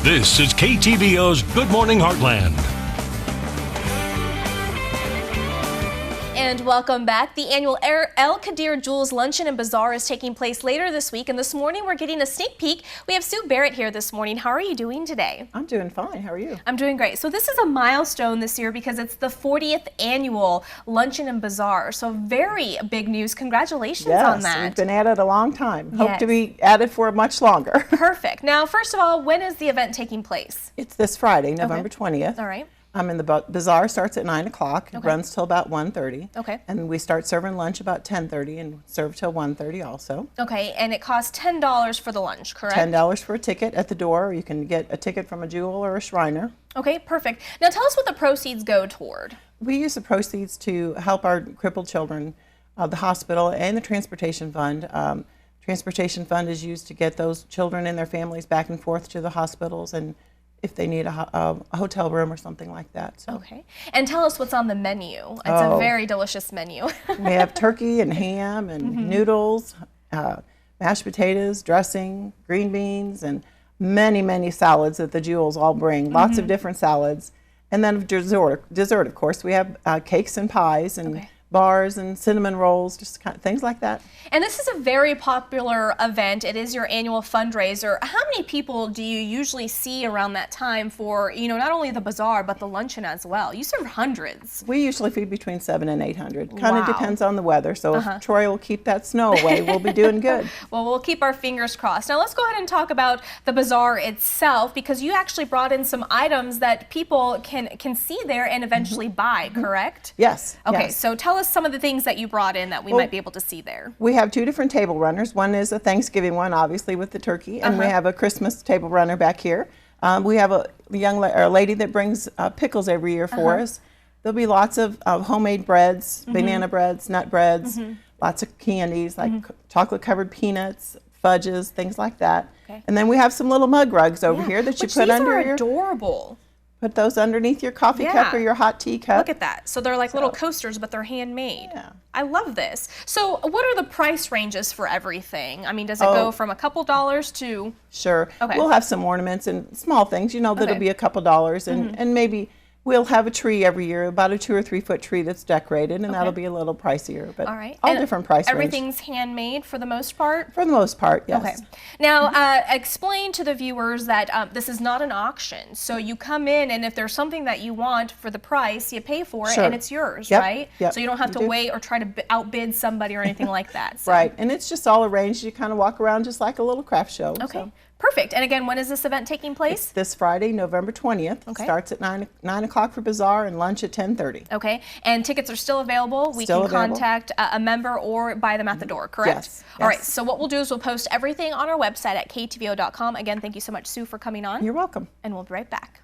This is KTVO's Good Morning Heartland. And welcome back. The annual Kadir Jules Luncheon and Bazaar is taking place later this week, and this morning we're getting a sneak peek. We have Sue Barrett here this morning. How are you doing today? I'm doing fine. How are you? I'm doing great. So this is a milestone this year because it's the 40th annual Luncheon and Bazaar. So very big news. Congratulations on that. Yes, we've been at it a long time. Hope to be at it for much longer. Perfect. Now, first of all, when is the event taking place? It's this Friday, November 20th. All right. In the Bazaar starts at 9 o'clock. It runs till about 1:30. Okay. And we start serving lunch about 10:30 and serve till 1:30 also. Okay, and it costs $10 for the lunch, correct? $10 for a ticket at the door. You can get a ticket from a Jewel or a Shriner. Okay, perfect. Now tell us what the proceeds go toward. We use the proceeds to help our crippled children, the hospital, and the transportation fund. Transportation fund is used to get those children and their families back and forth to the hospitals, and if they need a hotel room or something like that. So. Okay. And tell us what's on the menu. It's a very delicious menu. We have turkey and ham and noodles, mashed potatoes, dressing, green beans, and many, many salads that the Jewels all bring. Lots of different salads. And then dessert of course. We have cakes and pies and bars and cinnamon rolls, just kind of things like that. And this is a very popular event. It is your annual fundraiser. How many people do you usually see around that time for, not only the bazaar, but the luncheon as well? You serve hundreds. We usually feed between 700 and 800. Kind of depends on the weather. So if Troy will keep that snow away, we'll be doing good. Well, we'll keep our fingers crossed. Now let's go ahead and talk about the bazaar itself, because you actually brought in some items that people can see there and eventually buy, correct? Yes. Okay, so tell us some of the things that you brought in that we might be able to see there. We have two different table runners. One is a Thanksgiving one, obviously, with the turkey, and we have a Christmas table runner back here. We have a lady that brings pickles every year for us. There'll be lots of homemade breads, banana breads, nut breads, lots of candies like chocolate-covered peanuts, fudges, things like that. Okay. And then we have some little mug rugs over here that you put under your... These are adorable. Put those underneath your coffee cup or your hot tea cup. Look at that. So they're like little coasters, but they're handmade. Yeah. I love this. So what are the price ranges for everything? I mean, does it go from a couple dollars to... Sure. Okay. We'll have some ornaments and small things, that'll be a couple dollars. And maybe we'll have a tree every year, about a 2 or 3 foot tree that's decorated, and that'll be a little pricier. But all different price range. Everything's handmade for the most part? For the most part, yes. Okay. Now, explain to the viewers that this is not an auction. So you come in, and if there's something that you want for the price, you pay for it, and it's yours, right? Yep. So you don't have to wait or try to outbid somebody or anything like that. So. Right, and it's just all arranged. You kind of walk around just like a little craft show. Okay. So. Perfect. And again, when is this event taking place? It's this Friday, November 20th. Okay. Starts at 9 o'clock for Bazaar and lunch at 10:30. Okay. And tickets are still available. We can contact a member or buy them at the door, correct? Yes. All right. So what we'll do is we'll post everything on our website at ktvo.com. Again, thank you so much, Sue, for coming on. You're welcome. And we'll be right back.